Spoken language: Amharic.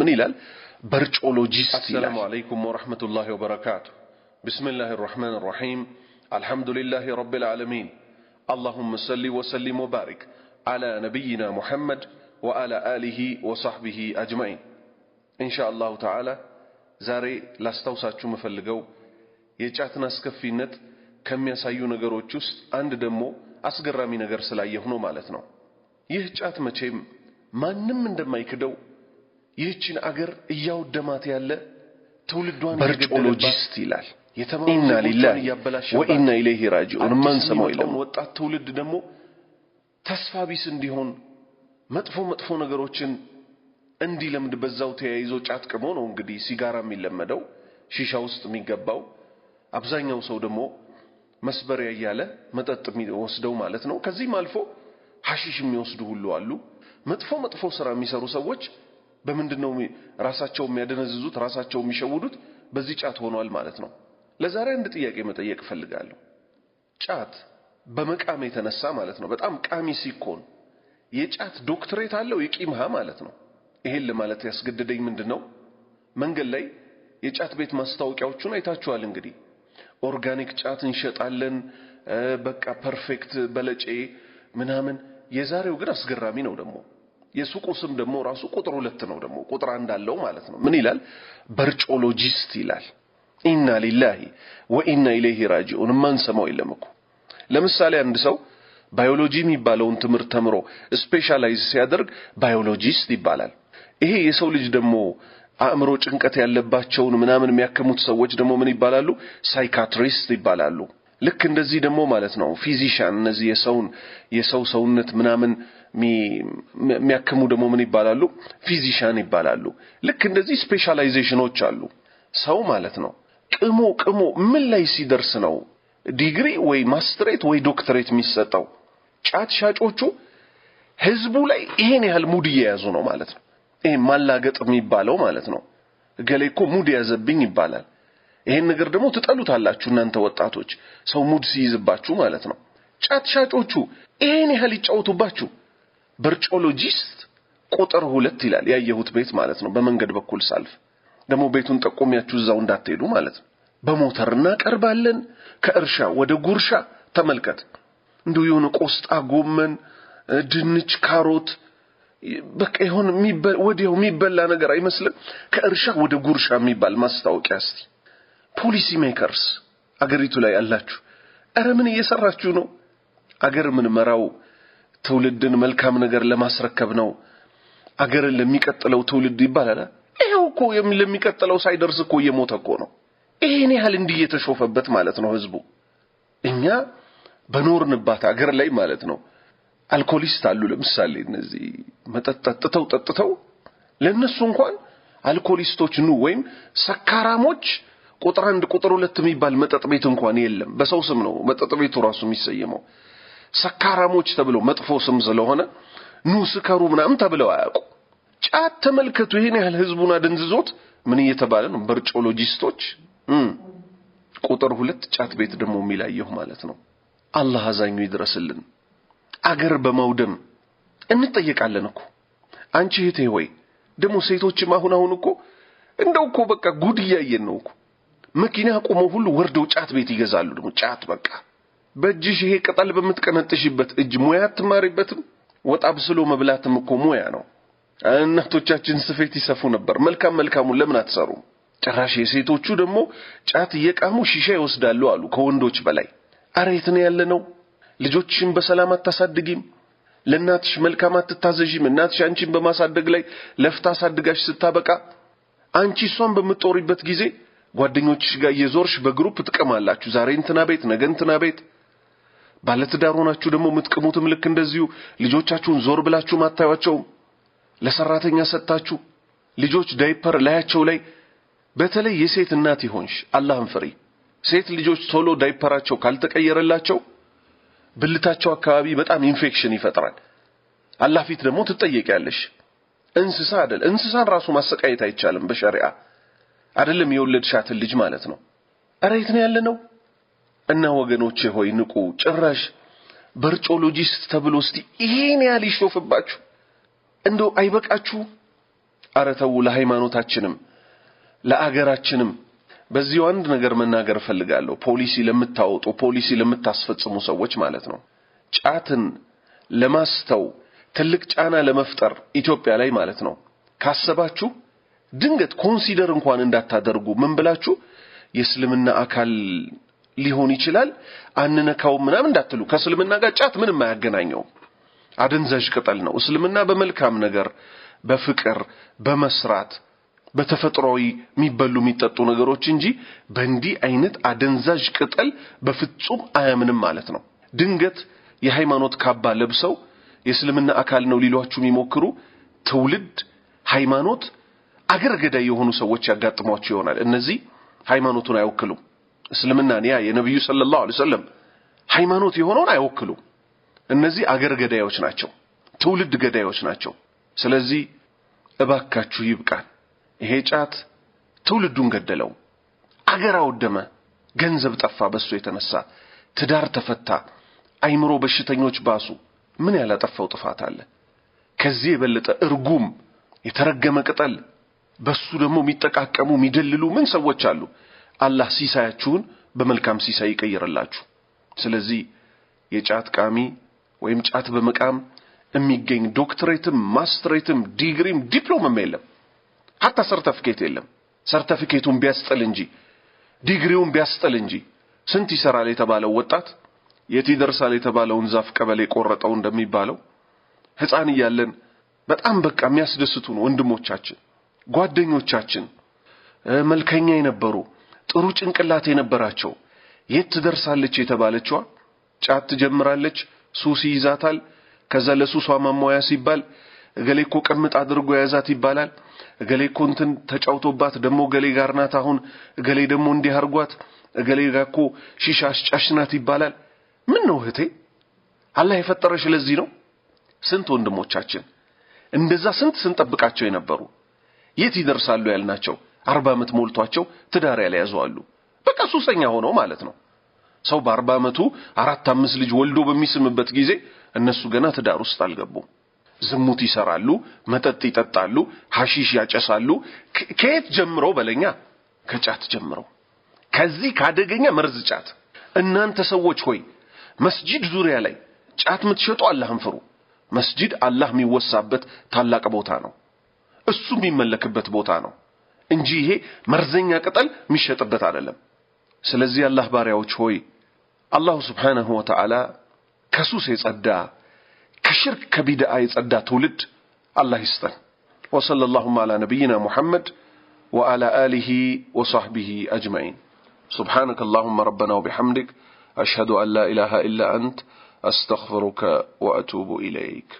ምን ይላል በርጮሎጂስት ይላል السلام عليكم ورحمة الله وبركاته بسم الله الرحمن الرحيم الحمد لله رب العالمين اللهم صل وسلم وبارك على نبينا محمد وعلى آله وصحبه أجمعين إن شاء الله تعالى زاري لاستوساتشو مفلقو يجاتنا سكفينت كم يسايو نغروች ውስጥ አንድ ደግሞ አስገራሚ ነገር ስላየሁ ነው ማለት ነው ይህ ጫት መቼም ማንንም እንደማይክደው ይህችን አገር እያወደማት ያለ ትውልዷን በርጮሎጂስት ይላል ኢና ሊላሂ ወኢና ኢለይሂ ራጂዑን ማን ሰማው ይላል ወጣት ትውልድ ደግሞ ተስፋ ቢስ እንዲሆን መጥፎ ነገሮችን እንዲለምድ በዛው ተያይዞ ጫት ቅሞ ነው እንግዲህ ሲጋራ የሚለመደው ሺሻ ውስጥ የሚገባው አብዛኛው ሰው ደግሞ መስበሪያ ያያለ መጠጥ የሚወስደው ማለት ነው ከዚህም አልፎ ሐሺሽ የሚወስዱ ሁሉ አሉ መጥፎ ስራ የሚሰሩ ሰዎች በመንድነው ራሳቸው የሚያደነዝዙት ራሳቸው የሚሸውዱት በዚህ ጫት ሆኗል ማለት ነው ለዛሬ አንድ ጥያቄ መጠየቅ ፈልጋለሁ ጫት በመቃም የተነሳ ማለት ነው በጣም ቃሚ ሲኮን የጫት ዶክትሬት አለው የቂምሃ ማለት ነው ይሄን ለማለት ያስገደደኝ ምንድነው መንገድ ላይ የጫት ቤት ማስታወቂያዎቹን አይታችኋል እንግዲህ ኦርጋኒክ ጫት እንሸጣለን በቃ ፐርፌክት በለጬ ምናምን የዛሬው ግን አስገራሚ ነው ደግሞ የሱቁ ስም ደግሞ ራሱ ቁጥር 2 ነው ደግሞ ቁጥር 1 አለው ማለት ነው ምን ይላል በርጮሎጂስት ይላል ኢና ሊላሂ ወኢና ኢለይሂ ራጂዑን ማን ሰማው ይለምኩ ለምሳሌ አንድ ሰው ባዮሎጂ የሚባለውን ትምህርት ተምሮ ስፔሻላይዝ ሲያደርግ ባዮሎጂስት ይባላል ይሄ የሰው ልጅ ደግሞ አእምሮ ጭንቀት ያለባቸውን ምናምን የሚያከሙት ሰዎች ደግሞ ምን ይባላሉ ሳይካትሪስት ይባላሉ ልክ እንደዚህ ደግሞ ማለት ነው ፊዚሻን እነዚህ የሰው ሰውነት ምናምን የሚያከሙ ደግሞ ምን ይባላሉ ፊዚሻን ይባላሉ ልክ እንደዚህ ስፔሻላይዜሽኖች አሉ ሰው ማለት ነው ቅሞ ምን ላይ ሲደርስ ነው ዲግሪ ወይ ማስተሬት ወይ ዶክተሬት የሚሰጠው ጫት ሻጮቹ ህዝቡ ላይ ይሄን ያህል ሙድ እየያዙ ነው ማለት ነው ይሄ ማላገጥ የሚባለው ማለት ነው ገሌኮ ሙድ ያዘብኝ ይባላል ይሄን ነገር ደግሞ ትጠሉታላችሁ እናንተ ወጣቶች ሰው ሙድ ሲይዝባችሁ ማለት ነው ጫት ሻጮቹ ይሄን ያህል ይጫወቱባችሁ በርጮሎጂስት ቁጥር 2 ይላል ያየሁት ቤት ማለት ነው በመንገድ በኩል ሳልፍ ደግሞ ቤቱን ጠቆሚያችሁ እዛው እንዳትሄዱ ማለት ነው በሞተርና ቀርባለን ከእርሻ ወደ ጉርሻ ተመልከት እንደው የሆነ ቆስጣ ጎመን ድንች ካሮት በቃ ይሁን ወዲያው የሚበላ ነገር አይመስልም ከእርሻ ወደ ጉርሻ የሚባል ማስታወቂያ እስቲ ፖሊሲ ሜከርስ አገሪቱ ላይ አላችሁ አረ ምን እየሰራችሁ ነው አገር ምን መራው ትውልድን መልካም ነገር ለማስረከብ ነው አገርን ለሚቀጥለው ትውልድ ይባላል ይሄው እኮ ለሚቀጥለው ሳይደርስ እኮ እየሞተ እኮ ነው ይሄን ያህል እንዲህ የተሾፈበት ማለት ነው ህዝቡ እኛ በኖርንባት አገር ላይ ማለት ነው አልኮሊስት አሉ ለምሳሌ እነዚህ ጠጥተው ለነሱ እንኳን አልኮሊስቶች ነው ወይም ሰካራሞች ቁጥር 1 ቁጥር 2 የሚባል መጠጥ ቤት እንኳን የለም በሰው ስም ነው መጠጥ ቤቱ ራሱ የሚሰየመው ሰካራሞች ተብሎ መጥፎ ስም ስለሆነ ኑ ስከሩ ምናምን ተብለው አያውቁ ጫት ተመልከቱ ይሄን ያህል ህዝቡን አደንዝዞት ምን እየተባለ ነው በርጮሎጂስቶች ቁጥር 2 ጫት ቤት ደግሞ የሚላየው ማለት ነው አላህ አዛኙ ይድረስልን አገር በማውደም እንጠየቃለን እኮ አንቺ እህቴ ሆይ ደሞ ሴቶችም አሁን እኮ እንደው እኮ በቃ ጉድ ያየን ነው እኮ መኪና ቆመው ሁሉ ወርደው ጫት ቤት ይገዛሉ ደሞ ጫት በቃ በእጅሽ ይሄ ቅጠል በመትቀነጥሽበት እጅ ሙያ ትማሪበትም ወጣ ብስሎ መብላትም እኮ ሙያ ነው እናቶቻችን ስፌት ይሰፉ ነበር መልካሙን ለምን አትሰሩ ጭራሽ የሴቶቹ ደግሞ ጫት እየቃሙ ሺሻ ይወስዳሉ አሉ ከወንዶች በላይ አሬት ነው ያለነው ልጆችሽን በሰላም አታሳድጊም ለናትሽ መልካም አትታዘዥም እናትሽ አንቺን በማሳደግ ላይ ለፍታ አሳድጋሽ ስታበቃ አንቺ ሷን በመጦሪበት ጊዜ ጓደኞችሽ ጋር እየዞርሽ በግሩፕ ትቀማላችሁ ዛሬ እንትና ቤት ነገ እንትና ቤት ባለትዳር ሆናችሁ ደግሞ የምትቀሙትም ልክ እንደዚሁ ልጆቻችሁን ዞር ብላችሁ ማታዩአቸው ለሰራተኛ ሰጣችሁ ልጆች ዳይፐር ላያቸው ላይ በተለይ የሴት እናት ይሆንሽ አላህን ፍሪ ሴት ልጆች ቶሎ ዳይፐራቸው ካልተቀየረላቸው ብልታቸው አካባቢ በጣም ኢንፌክሽን ይፈጥራል አላህ ፊት ደግሞ ትጠየቂያለሽ እንስሳ አይደል እንስሳን ራሱ ማሰቃየት አይቻልም በሸሪዓ አይደለም የወለድሻትን ልጅ ማለት ነው አሬት ነው ያለነው እና ወገኖቼ ሆይ ንቁ ጭራሽ በርጮሎጂስት ተብሎ እስቲ ይሄን ያህል ይሾፍባችሁ እንደው አይበቃችሁ አረተው ለሃይማኖታችንም ለአገራችንም በዚህ አንድ ነገር መናገር ፈልጋለሁ ፖሊሲ ለምታወጡ ፖሊሲ ለምታስፈጽሙ ሰዎች ማለት ነው ጫትን ለማስተው ትልቅ ጫና ለመፍጠር ኢትዮጵያ ላይ ማለት ነው ካሰባችሁ ድንገት ኮንሲደር እንኳን እንዳታደርጉ ምን ብላችሁ የእስልምና አካል ሊሆን ይችላል አንነካው ምናምን እንዳትሉ ከእስልምና ጋር ጫት ምንም አያገናኘው አደንዛዥ ቅጠል ነው እስልምና በመልካም ነገር በፍቅር በመስራት በተፈጥሯዊ የሚበሉ የሚጠጡ ነገሮች እንጂ በእንዲህ አይነት አደንዛዥ ቅጠል በፍጹም አያምንም ማለት ነው ድንገት የሃይማኖት ካባ ለብሰው የእስልምና አካል ነው ሊሏችሁ የሚሞክሩ ትውልድ ሃይማኖት አገር ገዳይ የሆኑ ሰዎች ያጋጥሟቸው ይሆናል እነዚህ ሃይማኖቱን አይወክሉም እስልምናን ያ የነብዩ ሰለላሁ ዐለይሂ ወሰለም ሃይማኖት የሆነውን አይወክሉም እነዚህ አገር ገዳዮች ናቸው ትውልድ ገዳዮች ናቸው ስለዚህ እባካችሁ ይብቃን ይሄ ጫት ትውልዱን ገደለው አገር አወደመ ገንዘብ ጠፋ በሱ የተነሳ ትዳር ተፈታ አይምሮ በሽተኞች ባሱ ምን ያላጠፋው ጥፋት አለ ከዚህ የበለጠ እርጉም የተረገመ ቅጠል በሱ ደግሞ የሚጠቃቀሙ የሚደልሉ ምን ሰዎች አሉ አላህ ሲሳያችሁን በመልካም ሲሳይ ይቀይርላችሁ ስለዚህ የጫት ቃሚ ወይም ጫት በመቃም የሚገኝ ዶክተሬትም ማስተሬትም ዲግሪም ዲፕሎማም የለም hatta ሰርቲፊኬት የለም ሰርቲፊኬቱን ቢያስጠል እንጂ ዲግሪውን ቢያስጠል እንጂ ስንት ይሰራል የተባለው ወጣት የት ይደርሳል የተባለውን ዛፍ ቀበሌ ቆረጠው እንደሚባለው ህፃን ይያለን በጣም በቃ የሚያስደስቱን ወንድሞቻችን ጓደኞቻችን መልከኛ የነበሩ ጥሩ ጭንቅላት የነበራቸው የት ትደርሳለች የተባለችዋ ጫት ትጀምራለች ሱስ ይዛታል ከዛ ለሱሷ ማሞያ ሲባል እገሌኮ ቀምጥ አድርጎ ያዛት ይባላል እገሌኮ እንትን ተጫውቶባት ደሞ ገሌ ጋር ናት አሁን እገሌ ደሞ እንዲህ አርጓት እገሌ ጋርኮ ሺሻ አስጫሽናት ይባላል ምን ነው እህቴ አላህ የፈጠረሽ ለዚህ ነው ስንት ወንድሞቻችን እንደዛ ስንት ስንጠብቃቸው የነበሩ የት ይደርሳሉ ያልናቸው 40 ዓመት ሞልቷቸው ትዳር ያለያዙ አሉ በቃ ሱሰኛ ሆኖ ማለት ነው ሰው በ40 ዓመቱ 4-5 ልጅ ወልዶ በሚስምበት ጊዜ እነሱ ገና ትዳር ውስጥ አልገቡም ዝሙት ይሰራሉ መጠጥ ይጠጣሉ ሐሺሽ ያጨሳሉ ከየት ጀምሮ በለኛ ከጫት ጀምሮ ከዚህ ካደገኛ መርዝ ጫት እናንተ ሰዎች ሆይ መስጂድ ዙሪያ ላይ ጫት ምትሸጡ አላህን ፍሩ መስጂድ አላህ የሚወሳበት ታላቅ ቦታ ነው እሱ የሚመለክበት ቦታ ነው እንጂ ይሄ መርዘኛ ቅጠል የሚሸጥበት አይደለም ስለዚህ አላህ ባሪያዎች ሆይ አላህ Subhanahu Wa Ta'ala ከሱስ የጸዳ ከሽርክ ከቢድዓ የጸዳ ትውልድ አላህ ይስጠን وصلى اللهم على نبينا محمد وعلى آله وصحبه أجمعين سبحانك اللهم ربنا وبحمدك أشهد أن لا إله إلا أنت أستغفرك وأتوب إليك